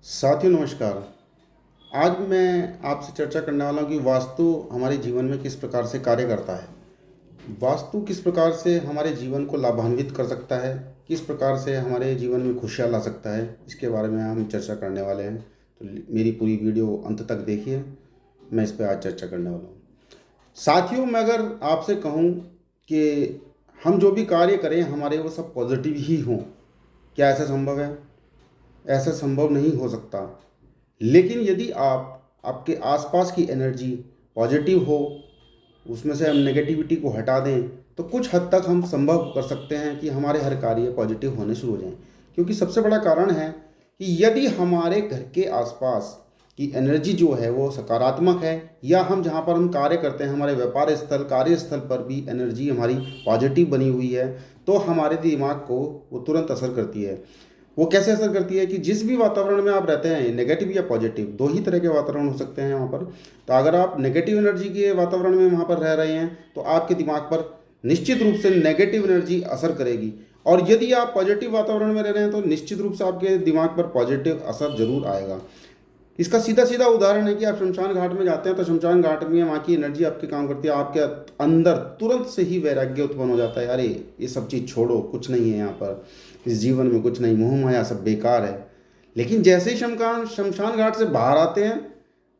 साथियों नमस्कार। आज मैं आपसे चर्चा करने वाला हूँ कि वास्तु हमारे जीवन में किस प्रकार से कार्य करता है। वास्तु किस प्रकार से हमारे जीवन को लाभान्वित कर सकता है, किस प्रकार से हमारे जीवन में खुशियाँ ला सकता है, इसके बारे में हम चर्चा करने वाले हैं। तो मेरी पूरी वीडियो अंत तक देखिए, मैं इस पर आज चर्चा करने वाला हूँ। साथियों, मैं अगर आपसे कहूँ कि हम जो भी कार्य करें हमारे वो सब पॉजिटिव ही हों, क्या ऐसा संभव है? ऐसा संभव नहीं हो सकता। लेकिन यदि आप आपके आसपास की एनर्जी पॉजिटिव हो, उसमें से हम नेगेटिविटी को हटा दें, तो कुछ हद तक हम संभव कर सकते हैं कि हमारे हर कार्य पॉजिटिव होने शुरू हो जाएं। क्योंकि सबसे बड़ा कारण है कि यदि हमारे घर के आसपास की एनर्जी जो है वो सकारात्मक है, या हम जहाँ पर हम कार्य करते हैं हमारे व्यापार स्थल कार्यस्थल पर भी एनर्जी हमारी पॉजिटिव बनी हुई है, तो हमारे दिमाग को वो तुरंत असर करती है। वो कैसे असर करती है कि जिस भी वातावरण में आप रहते हैं, नेगेटिव या पॉजिटिव, दो ही तरह के वातावरण हो सकते हैं वहाँ पर। तो अगर आप नेगेटिव एनर्जी के वातावरण में वहाँ पर रह रहे हैं तो आपके दिमाग पर निश्चित रूप से नेगेटिव एनर्जी असर करेगी, और यदि आप पॉजिटिव वातावरण में रह रहे हैं तो निश्चित रूप से आपके दिमाग पर पॉजिटिव असर जरूर आएगा। इसका सीधा सीधा उदाहरण है कि आप शमशान घाट में जाते हैं तो शमशान घाट में वहाँ की एनर्जी आपके काम करती है, आपके अंदर तुरंत से ही वैराग्य उत्पन्न हो जाता है। अरे ये सब चीज़ छोड़ो, कुछ नहीं है यहाँ पर, इस जीवन में कुछ नहीं, मोह माया सब बेकार है। लेकिन जैसे ही शमशान शमशान घाट से बाहर आते हैं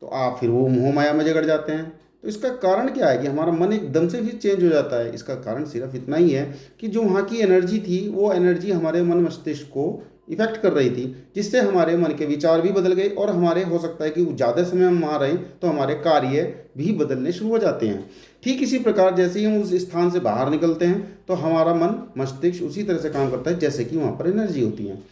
तो आप फिर वो मोह माया में जकड़ जाते हैं। तो इसका कारण क्या है कि हमारा मन एकदम से भी चेंज हो जाता है। इसका कारण सिर्फ इतना ही है कि जो वहाँ की एनर्जी थी वो एनर्जी हमारे मन मस्तिष्क को इफेक्ट कर रही थी, जिससे हमारे मन के विचार भी बदल गए, और हमारे हो सकता है कि ज़्यादा समय हम वहाँ रहें तो हमारे कार्य भी बदलने शुरू हो जाते हैं। ठीक इसी प्रकार जैसे ही हम उस स्थान से बाहर निकलते हैं तो हमारा मन मस्तिष्क उसी तरह से काम करता है जैसे कि वहाँ पर एनर्जी होती है।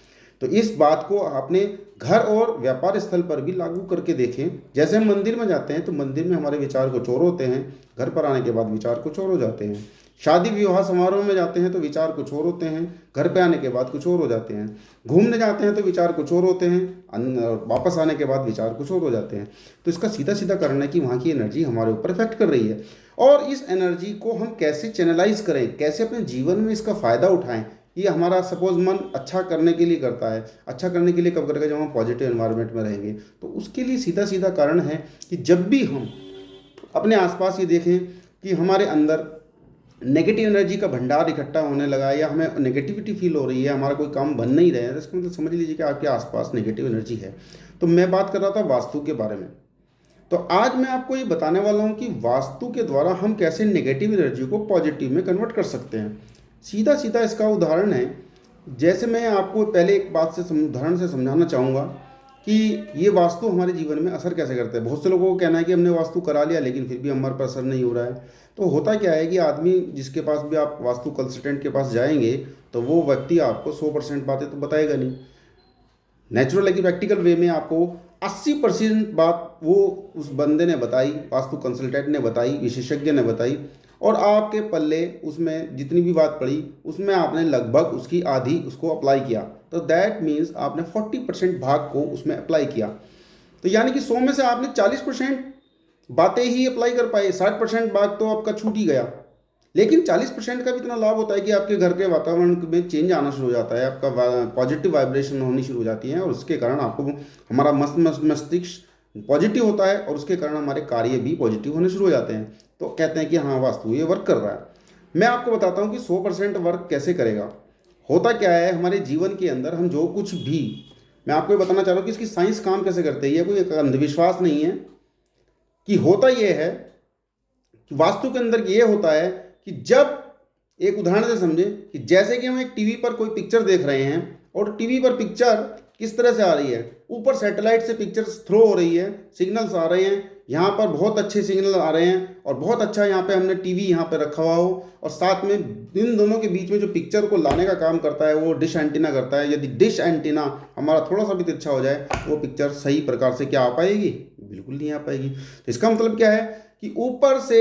तो इस बात को अपने घर और व्यापार स्थल पर भी लागू करके देखें। जैसे हम मंदिर में जाते हैं तो मंदिर में हमारे विचार कुछ और होते हैं, घर पर आने के बाद विचार कुछ और हो जाते हैं। शादी विवाह समारोह में जाते हैं तो विचार कुछ और होते हैं, घर पे आने के बाद कुछ और हो जाते हैं। घूमने जाते हैं तो विचार कुछ और होते हैं, वापस आने के बाद विचार कुछ और हो जाते हैं। तो इसका सीधा सीधा कारण है कि वहाँ की एनर्जी हमारे ऊपर इफेक्ट कर रही है, और इस एनर्जी को हम कैसे चैनलाइज करें, कैसे अपने जीवन में इसका फ़ायदा उठाएं। ये हमारा सपोज मन अच्छा करने के लिए करता है। अच्छा करने के लिए कब करेगा? जब हम पॉजिटिव एनवायरनमेंट में रहेंगे। तो उसके लिए सीधा सीधा कारण है कि जब भी हम अपने आसपास ये देखें कि हमारे अंदर नेगेटिव एनर्जी का भंडार इकट्ठा होने लगा है, या हमें नेगेटिविटी फील हो रही है, हमारा कोई काम बन नहीं रहा है, तो इसका मतलब समझ लीजिए कि आपके आसपास नेगेटिव एनर्जी है। तो मैं बात कर रहा था वास्तु के बारे में। तो आज मैं आपको ये बताने वाला हूँ कि वास्तु के द्वारा हम कैसे नेगेटिव एनर्जी को पॉजिटिव में कन्वर्ट कर सकते हैं। सीधा सीधा इसका उदाहरण है, जैसे मैं आपको पहले एक बात से उदाहरण से समझाना चाहूँगा कि ये वास्तु हमारे जीवन में असर कैसे करता है। बहुत से लोगों को कहना है कि हमने वास्तु करा लिया लेकिन फिर भी हमारे पर असर नहीं हो रहा है। तो होता क्या है कि आदमी जिसके पास भी आप वास्तु कंसल्टेंट के पास जाएंगे तो वो व्यक्ति आपको 100% बातें तो बताएगा नहीं। नेचुरल है कि प्रैक्टिकल वे में आपको 80% बात वो उस बंदे ने बताई, वास्तु कंसल्टेंट ने बताई, विशेषज्ञ ने बताई, और आपके पल्ले उसमें जितनी भी बात पड़ी उसमें आपने लगभग उसकी आधी उसको अप्लाई किया। तो दैट मीन्स आपने 40% भाग को उसमें अप्लाई किया। तो यानी कि 100 में से आपने 40% बातें ही अप्लाई कर पाए, 60% भाग तो आपका छूट ही गया। लेकिन 40% का भी इतना लाभ होता है कि आपके घर के वातावरण में चेंज आना शुरू हो जाता है, आपका पॉजिटिव वाइब्रेशन होनी शुरू हो जाती है, और उसके कारण आपको हमारा मस्तिष्क पॉजिटिव होता है, और उसके कारण हमारे कार्य भी पॉजिटिव होने शुरू हो जाते हैं। तो कहते हैं कि हाँ वास्तु ये वर्क कर रहा है। मैं आपको बताता हूँ कि 100% वर्क कैसे करेगा। होता क्या है हमारे जीवन के अंदर, हम जो कुछ भी, मैं आपको ये बताना चाह रहा हूँ कि इसकी साइंस काम कैसे करते हैं। ये कोई एक अंधविश्वास नहीं है। कि होता ये है कि वास्तु के अंदर ये होता है कि जब, एक उदाहरण से समझें कि जैसे कि हम एक टीवी पर कोई पिक्चर देख रहे हैं, और टीवी पर पिक्चर किस तरह से आ रही है, ऊपर सैटेलाइट से पिक्चर्स थ्रो हो रही है, सिग्नल्स आ रहे हैं, यहाँ पर बहुत अच्छे सिग्नल आ रहे हैं, और बहुत अच्छा यहाँ पे हमने टीवी यहाँ पे रखा हुआ हो, और साथ में इन दोनों के बीच में जो पिक्चर को लाने का काम करता है वो डिश एंटीना करता है। यदि डिश एंटीना हमारा थोड़ा सा भी तिरछा हो जाए वो पिक्चर सही प्रकार से क्या आ पाएगी? बिल्कुल नहीं आ पाएगी। तो इसका मतलब क्या है कि ऊपर से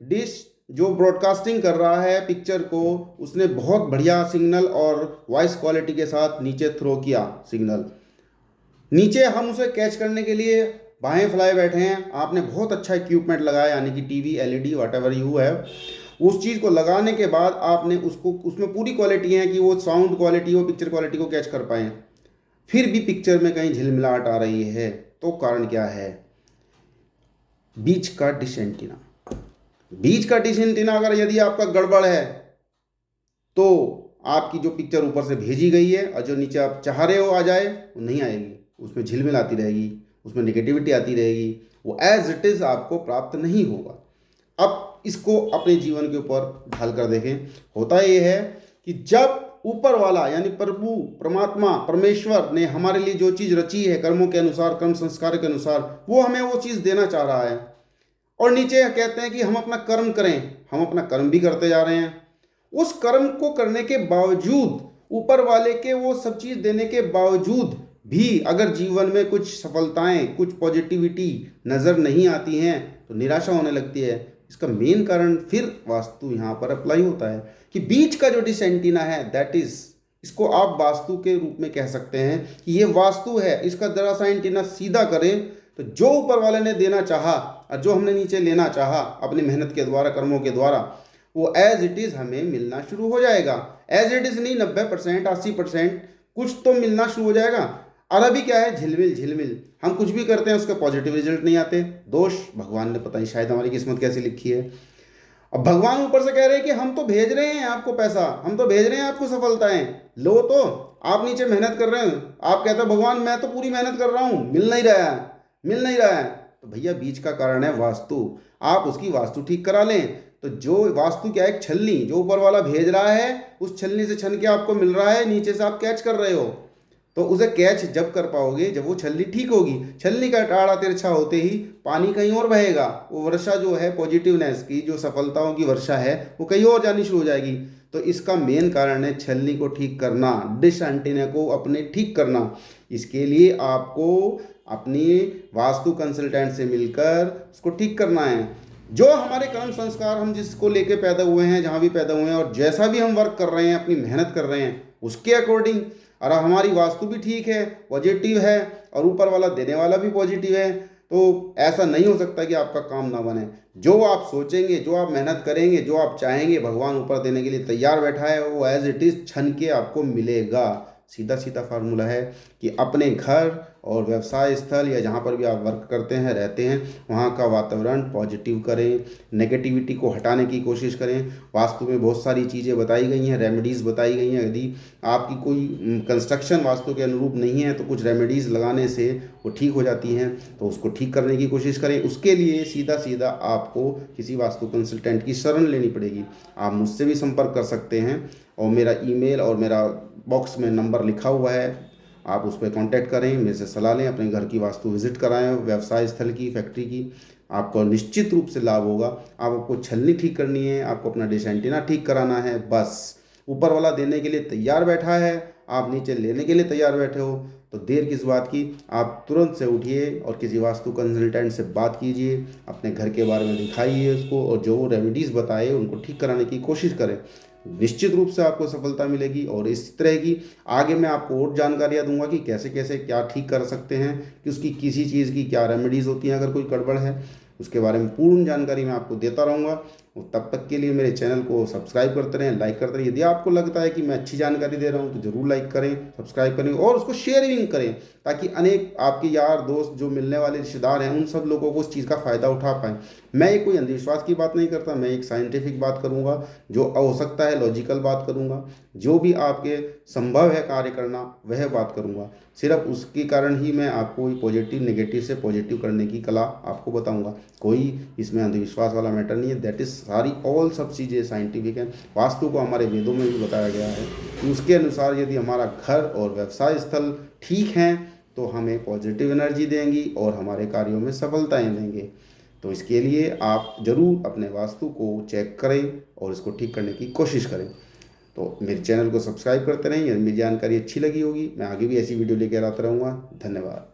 डिश जो ब्रॉडकास्टिंग कर रहा है पिक्चर को, उसने बहुत बढ़िया सिग्नल और वॉइस क्वालिटी के साथ नीचे थ्रो किया सिग्नल। नीचे हम उसे कैच करने के लिए बाहें फैलाए बैठे हैं। आपने बहुत अच्छा इक्विपमेंट लगाया, यानी कि TV, LED, what ever you है, उस चीज़ को लगाने के बाद आपने उसको, उसमें पूरी क्वालिटी है कि वो साउंड क्वालिटी, वो पिक्चर क्वालिटी को कैच कर पाएँ। फिर भी पिक्चर में कहीं झिलमिलाहट आ रही है, तो कारण क्या है? बीच का डिश एंटीना। बीच का डिश एंटीना अगर यदि आपका गड़बड़ है तो आपकी जो पिक्चर ऊपर से भेजी गई है और जो नीचे आप चाह रहे हो आ जाए, वो नहीं आएगी। उसमें झिलमिल आती रहेगी, उसमें नेगेटिविटी आती रहेगी, वो एज इट इज़ आपको प्राप्त नहीं होगा। अब इसको अपने जीवन के ऊपर ढाल कर देखें। होता ये है कि जब ऊपर वाला यानी प्रभु, परमात्मा, परमेश्वर ने हमारे लिए जो चीज़ रची है कर्मों के अनुसार, कर्म संस्कार के अनुसार, वो हमें वो चीज़ देना चाह रहा है, और नीचे कहते हैं कि हम अपना कर्म करें, हम अपना कर्म भी करते जा रहे हैं। उस कर्म को करने के बावजूद, ऊपर वाले के वो सब चीज़ देने के बावजूद भी अगर जीवन में कुछ सफलताएं, कुछ पॉजिटिविटी नज़र नहीं आती हैं तो निराशा होने लगती है। इसका मेन कारण फिर वास्तु यहाँ पर अप्लाई होता है कि बीच का जो डिश एंटीना है, दैट इज, इसको आप वास्तु के रूप में कह सकते हैं कि ये वास्तु है। इसका जरा सा एंटीना सीधा करें तो जो ऊपर वाले ने देना चाहा और जो हमने नीचे लेना चाहा अपनी मेहनत के द्वारा, कर्मों के द्वारा, वो एज इट इज़ हमें मिलना शुरू हो जाएगा। एज इट इज़ नहीं, 90%, 80% कुछ तो मिलना शुरू हो जाएगा। और अभी क्या है, झिलमिल झिलमिल, हम कुछ भी करते हैं उसका पॉजिटिव रिजल्ट नहीं आते। दोष भगवान ने पता नहीं शायद हमारी किस्मत कैसी लिखी है। अब भगवान ऊपर से कह रहे हैं कि हम तो भेज रहे हैं आपको पैसा, हम तो भेज रहे हैं आपको सफलताएं, लो तो। आप नीचे मेहनत कर रहे हैं, आप कहते हैं भगवान मैं तो पूरी मेहनत कर रहा हूँ, मिल नहीं रहा है, मिल नहीं रहा है। तो भैया बीच का कारण है वास्तु। आप उसकी वास्तु ठीक करा लें तो जो वास्तु क्या है, एक छलनी जो ऊपर वाला भेज रहा है, उस छलनी से छन के आपको मिल रहा है, नीचे से आप कैच कर रहे हो। तो उसे कैच जब कर पाओगे जब वो छलनी ठीक होगी। छलनी का टाड़ा तिरछा होते ही पानी कहीं और बहेगा, वो वर्षा जो है पॉजिटिवनेस की, जो सफलताओं की वर्षा है, वो कहीं और जानी शुरू हो जाएगी। तो इसका मेन कारण है छलनी को ठीक करना, डिश एंटीना को अपने ठीक करना। इसके लिए आपको अपनी वास्तु कंसल्टेंट से मिलकर उसको ठीक करना है। जो हमारे कर्म संस्कार, हम जिसको लेके पैदा हुए हैं, जहाँ भी पैदा हुए हैं, और जैसा भी हम वर्क कर रहे हैं, अपनी मेहनत कर रहे हैं, उसके अकॉर्डिंग, और हमारी वास्तु भी ठीक है, पॉजिटिव है, और ऊपर वाला देने वाला भी पॉजिटिव है, तो ऐसा नहीं हो सकता कि आपका काम ना बने। जो आप सोचेंगे, जो आप मेहनत करेंगे, जो आप चाहेंगे, भगवान ऊपर देने के लिए तैयार बैठा है, वो एज इट इज़ छन के आपको मिलेगा। सीधा सीधा फार्मूला है कि अपने घर और व्यवसाय स्थल या जहाँ पर भी आप वर्क करते हैं, रहते हैं, वहाँ का वातावरण पॉजिटिव करें, नेगेटिविटी को हटाने की कोशिश करें। वास्तु में बहुत सारी चीज़ें बताई गई हैं, रेमेडीज़ बताई गई हैं। यदि आपकी कोई कंस्ट्रक्शन वास्तु के अनुरूप नहीं है तो कुछ रेमेडीज़ लगाने से वो ठीक हो जाती हैं, तो उसको ठीक करने की कोशिश करें। उसके लिए सीधा सीधा आपको किसी वास्तु कंसल्टेंट की शरण लेनी पड़ेगी। आप मुझसे भी संपर्क कर सकते हैं, और मेरा ईमेल और मेरा बॉक्स में नंबर लिखा हुआ है, आप उस पर कांटेक्ट करें, मेरे से सलाह लें, अपने घर की वास्तु विजिट कराएं, व्यवसाय स्थल की, फैक्ट्री की। आपको निश्चित रूप से लाभ होगा। आपको छलनी ठीक करनी है, आपको अपना डिश एंटीना ठीक कराना है, बस। ऊपर वाला देने के लिए तैयार बैठा है, आप नीचे लेने के लिए तैयार बैठे हो, तो देर किस बात की। आप तुरंत से उठिए और किसी वास्तु कंसल्टेंट से बात कीजिए, अपने घर के बारे में दिखाइए उसको, और जो रेमेडीज़ बताए उनको ठीक कराने की कोशिश करें। निश्चित रूप से आपको सफलता मिलेगी। और इस तरह की आगे मैं आपको और जानकारियाँ दूंगा कि कैसे कैसे क्या ठीक कर सकते हैं, कि उसकी किसी चीज़ की क्या रेमेडीज़ होती हैं अगर कोई गड़बड़ है, उसके बारे में पूर्ण जानकारी मैं आपको देता रहूँगा। और तब तक के लिए मेरे चैनल को सब्सक्राइब करते रहें, लाइक करते रहें। यदि आपको लगता है कि मैं अच्छी जानकारी दे रहा हूँ तो ज़रूर लाइक करें, सब्सक्राइब करें, और उसको शेयरिंग करें, ताकि अनेक आपके यार दोस्त, जो मिलने वाले रिश्तेदार हैं, उन सब लोगों को उस चीज़ का फ़ायदा उठा पाएँ। मैं एक कोई अंधविश्वास की बात नहीं करता, मैं एक साइंटिफिक बात करूँगा, जो हो सकता है लॉजिकल बात करूँगा, जो भी आपके संभव है कार्य करना वह बात करूँगा। सिर्फ उसके कारण ही मैं आपको पॉजिटिव नेगेटिव से पॉजिटिव करने की कला आपको बताऊँगा। कोई इसमें अंधविश्वास वाला मैटर नहीं है। दैट इज़ सारी ऑल सब चीज़ें साइंटिफिक हैं। वास्तु को हमारे वेदों में भी बताया गया है कि उसके अनुसार यदि हमारा घर और व्यवसाय स्थल ठीक हैं तो हमें पॉजिटिव एनर्जी देंगी और हमारे कार्यों में सफलताएं देंगे। तो इसके लिए आप ज़रूर अपने वास्तु को चेक करें और इसको ठीक करने की कोशिश करें। तो मेरे चैनल को सब्सक्राइब करते रहें। यदि मेरी जानकारी अच्छी लगी होगी, मैं आगे भी ऐसी वीडियो लेकर आता रहूँगा। धन्यवाद।